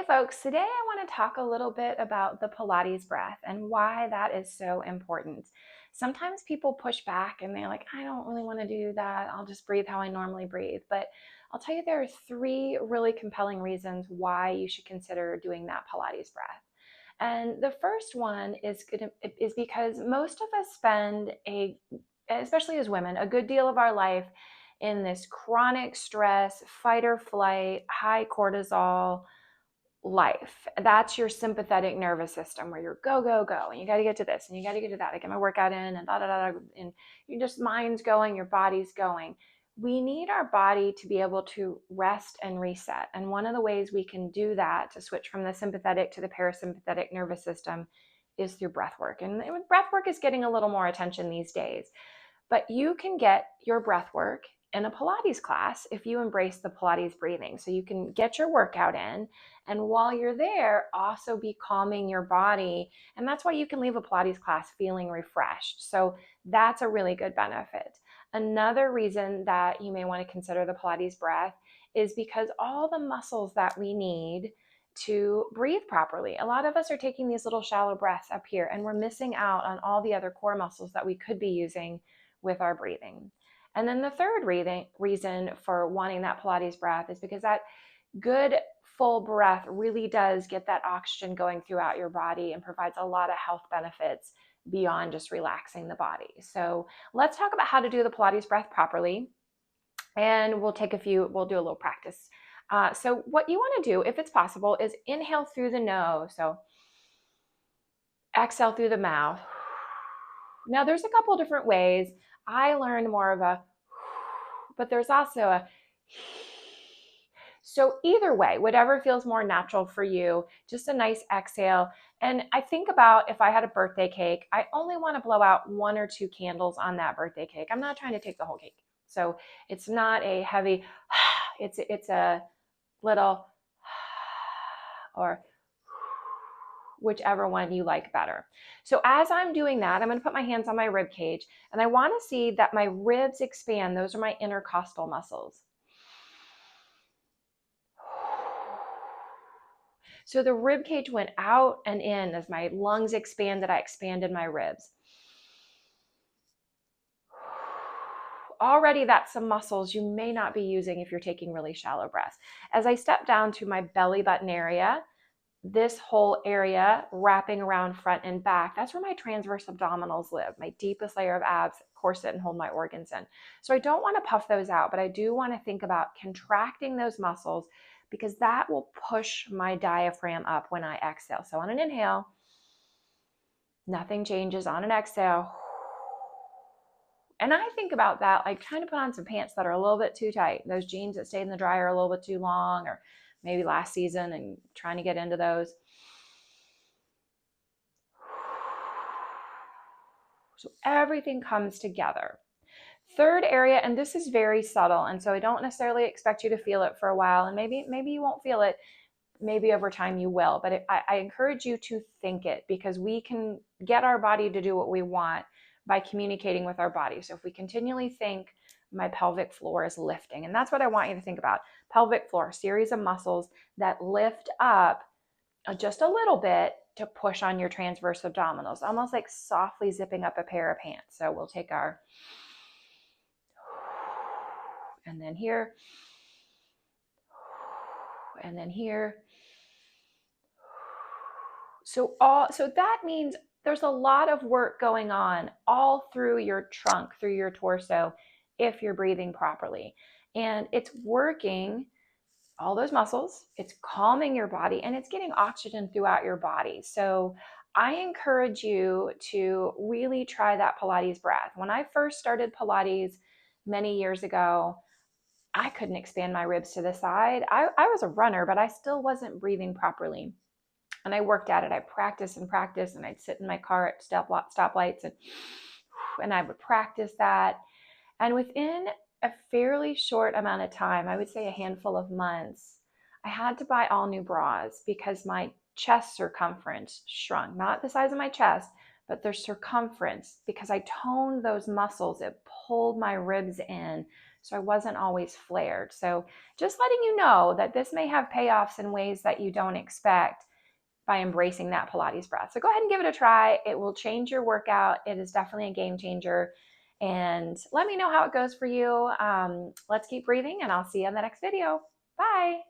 Hey folks, today I want to talk a little bit about the Pilates breath and why that is so important. Sometimes people push back and they're like, I don't really want to do that. I'll just breathe how I normally breathe. But I'll tell you, there are three really compelling reasons why you should consider doing that Pilates breath. And the first one is because most of us spend especially as women, a good deal of our life in this chronic stress, fight or flight, high cortisol life. That's your sympathetic nervous system where you're go, go, go. And you got to get to this and you got to get to that. I get my workout in and da, da, da, da. And your just mind's going, your body's going. We need our body to be able to rest and reset. And one of the ways we can do that to switch from the sympathetic to the parasympathetic nervous system is through breath work. And breath work is getting a little more attention these days. But you can get your breath work in a Pilates class if you embrace the Pilates breathing. So you can get your workout in, and while you're there, also be calming your body. And that's why you can leave a Pilates class feeling refreshed. So that's a really good benefit. Another reason that you may want to consider the Pilates breath is because all the muscles that we need to breathe properly. A lot of us are taking these little shallow breaths up here, and we're missing out on all the other core muscles that we could be using with our breathing. And then the third reason for wanting that Pilates breath is because that good full breath really does get that oxygen going throughout your body and provides a lot of health benefits beyond just relaxing the body. So let's talk about how to do the Pilates breath properly. And we'll do a little practice. So what you want to do, if it's possible, is inhale through the nose. So exhale through the mouth. Now there's a couple different ways. I learned more of a, but there's also a. So either way, whatever feels more natural for you, just a nice exhale. And I think about if I had a birthday cake, I only want to blow out 1 or 2 candles on that birthday cake. I'm not trying to take the whole cake. So it's not a heavy, it's a little, or whichever one you like better. So as I'm doing that, I'm going to put my hands on my rib cage, and I want to see that my ribs expand. Those are my intercostal muscles. So the rib cage went out and in. As my lungs expanded, I expanded my ribs. Already that's some muscles you may not be using if you're taking really shallow breaths. As I step down to my belly button area, this whole area wrapping around front and back, that's where my transverse abdominals live, my deepest layer of abs, corset, and hold my organs in. So I don't want to puff those out, but I do want to think about contracting those muscles because that will push my diaphragm up when I exhale. So on an inhale, nothing changes. On an exhale, and I think about that, like trying to put on some pants that are a little bit too tight. Those jeans that stayed in the dryer a little bit too long, or maybe last season, and trying to get into those. So everything comes together. Third area, and this is very subtle, and so I don't necessarily expect you to feel it for a while, and maybe you won't feel it. Maybe over time you will, but I encourage you to think it, because we can get our body to do what we want by communicating with our body. So if we continually think, my pelvic floor is lifting, and that's what I want you to think about. Pelvic floor, a series of muscles that lift up just a little bit to push on your transverse abdominals, almost like softly zipping up a pair of pants. So we'll take our, and then here, and then here. So that means there's a lot of work going on all through your trunk, through your torso, if you're breathing properly. And it's working all those muscles, it's calming your body, and it's getting oxygen throughout your body. So I encourage you to really try that Pilates breath. When I first started Pilates many years ago, I couldn't expand my ribs to the side. I was a runner, but I still wasn't breathing properly. And I worked at it. I practiced, and I'd sit in my car at stoplights and I would practice that. And within a fairly short amount of time, I would say a handful of months, I had to buy all new bras because my chest circumference shrunk. Not the size of my chest, but the circumference, because I toned those muscles. It pulled my ribs in So I wasn't always flared. So just letting you know that this may have payoffs in ways that you don't expect by embracing that Pilates breath. So go ahead and give it a try. It will change your workout. It is definitely a game changer. And let me know how it goes for you. Let's keep breathing, and I'll see you in the next video. Bye.